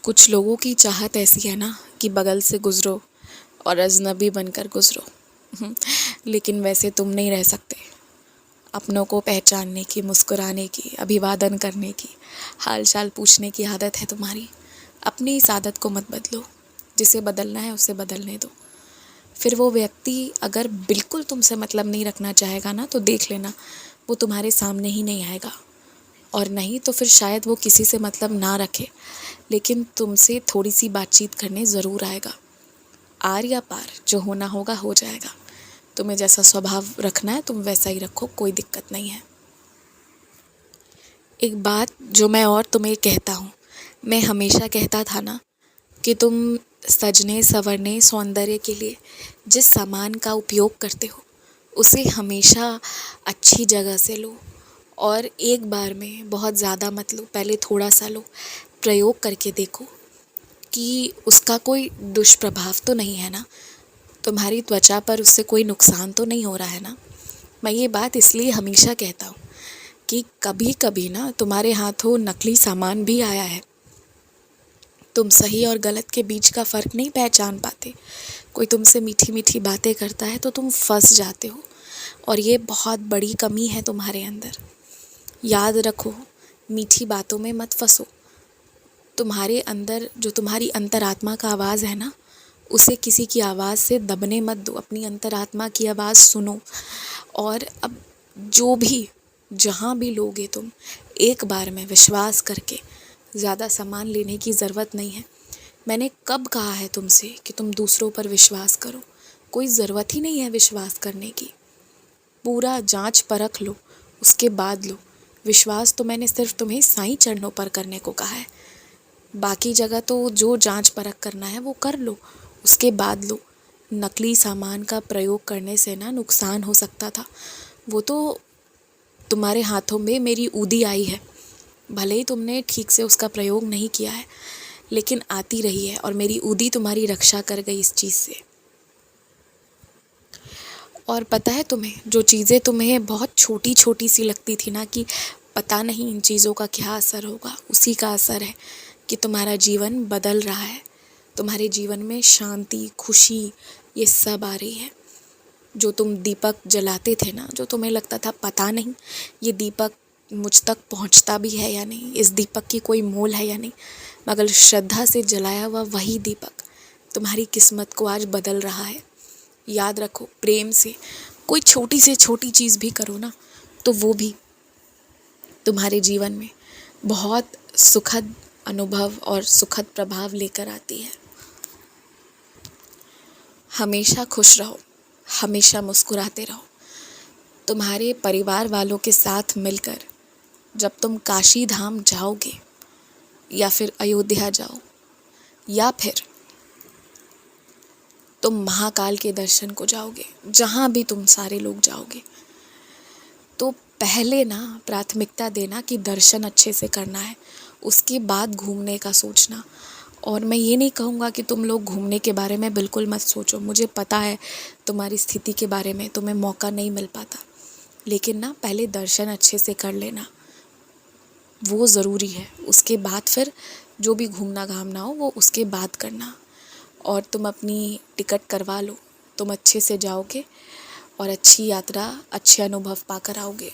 कुछ लोगों की चाहत ऐसी है ना कि बगल से गुजरो और अजनबी बनकर गुजरो। लेकिन वैसे तुम नहीं रह सकते। अपनों को पहचानने की, मुस्कुराने की, अभिवादन करने की, हाल चाल पूछने की आदत है तुम्हारी। अपनी इस आदत को मत बदलो। जिसे बदलना है उसे बदलने दो। फिर वो व्यक्ति अगर बिल्कुल तुमसे मतलब नहीं रखना चाहेगा ना, तो देख लेना वो तुम्हारे सामने ही नहीं आएगा। और नहीं तो फिर शायद वो किसी से मतलब ना रखे, लेकिन तुमसे थोड़ी सी बातचीत करने ज़रूर आएगा। आर या पार जो होना होगा हो जाएगा। तुम्हें जैसा स्वभाव रखना है तुम वैसा ही रखो, कोई दिक्कत नहीं है। एक बात जो मैं और तुम्हें कहता हूँ, मैं हमेशा कहता था ना कि तुम सजने संवरने सौंदर्य के लिए जिस सामान का उपयोग करते हो उसे हमेशा अच्छी जगह से लो। और एक बार में बहुत ज़्यादा मत लो, पहले थोड़ा सा लो, प्रयोग करके देखो कि उसका कोई दुष्प्रभाव तो नहीं है ना, तुम्हारी त्वचा पर उससे कोई नुकसान तो नहीं हो रहा है ना। मैं ये बात इसलिए हमेशा कहता हूँ कि कभी कभी ना तुम्हारे हाथों नकली सामान भी आया है। तुम सही और गलत के बीच का फ़र्क नहीं पहचान पाते। कोई तुमसे मीठी मीठी बातें करता है तो तुम फंस जाते हो, और ये बहुत बड़ी कमी है तुम्हारे अंदर। याद रखो, मीठी बातों में मत फंसो। तुम्हारे अंदर जो तुम्हारी अंतरात्मा का आवाज़ है ना, उसे किसी की आवाज़ से दबने मत दो। अपनी अंतरात्मा की आवाज़ सुनो। और अब जो भी जहाँ भी लोगे तुम, एक बार में विश्वास करके, ज़्यादा सामान लेने की ज़रूरत नहीं है। मैंने कब कहा है तुमसे कि तुम दूसरों पर विश्वास करो? कोई ज़रूरत ही नहीं है विश्वास करने की। पूरा जांच परख लो, उसके बाद लो विश्वास। तो मैंने सिर्फ तुम्हें साईं चरणों पर करने को कहा है। बाकी जगह तो जो जांच परख करना है वो कर लो, उसके बाद लो। नकली सामान का प्रयोग करने से ना नुकसान हो सकता था। वो तो तुम्हारे हाथों में मेरी ऊदी आई है, भले ही तुमने ठीक से उसका प्रयोग नहीं किया है, लेकिन आती रही है और मेरी ऊदी तुम्हारी रक्षा कर गई इस चीज़ से। और पता है तुम्हें, जो चीज़ें तुम्हें बहुत छोटी छोटी सी लगती थी ना कि पता नहीं इन चीज़ों का क्या असर होगा, उसी का असर है कि तुम्हारा जीवन बदल रहा है। तुम्हारे जीवन में शांति, खुशी, ये सब आ रही है। जो तुम दीपक जलाते थे ना, जो तुम्हें लगता था पता नहीं ये दीपक मुझ तक पहुंचता भी है या नहीं, इस दीपक की कोई मोल है या नहीं, मगर श्रद्धा से जलाया हुआ वही दीपक तुम्हारी किस्मत को आज बदल रहा है। याद रखो, प्रेम से कोई छोटी से छोटी चीज़ भी करो ना, तो वो भी तुम्हारे जीवन में बहुत सुखद अनुभव और सुखद प्रभाव लेकर आती है। हमेशा खुश रहो, हमेशा मुस्कुराते रहो। तुम्हारे परिवार वालों के साथ मिलकर जब तुम काशी धाम जाओगे, या फिर अयोध्या जाओ, या फिर तुम महाकाल के दर्शन को जाओगे, जहाँ भी तुम सारे लोग जाओगे, तो पहले ना प्राथमिकता देना कि दर्शन अच्छे से करना है, उसके बाद घूमने का सोचना। और मैं ये नहीं कहूँगा कि तुम लोग घूमने के बारे में बिल्कुल मत सोचो। मुझे पता है तुम्हारी स्थिति के बारे में, तुम्हें मौका नहीं मिल पाता, लेकिन ना पहले दर्शन अच्छे से कर लेना, वो ज़रूरी है। उसके बाद फिर जो भी घूमना घामना हो वो उसके बाद करना। और तुम अपनी टिकट करवा लो, तुम अच्छे से जाओगे और अच्छी यात्रा, अच्छे अनुभव पाकर आओगे।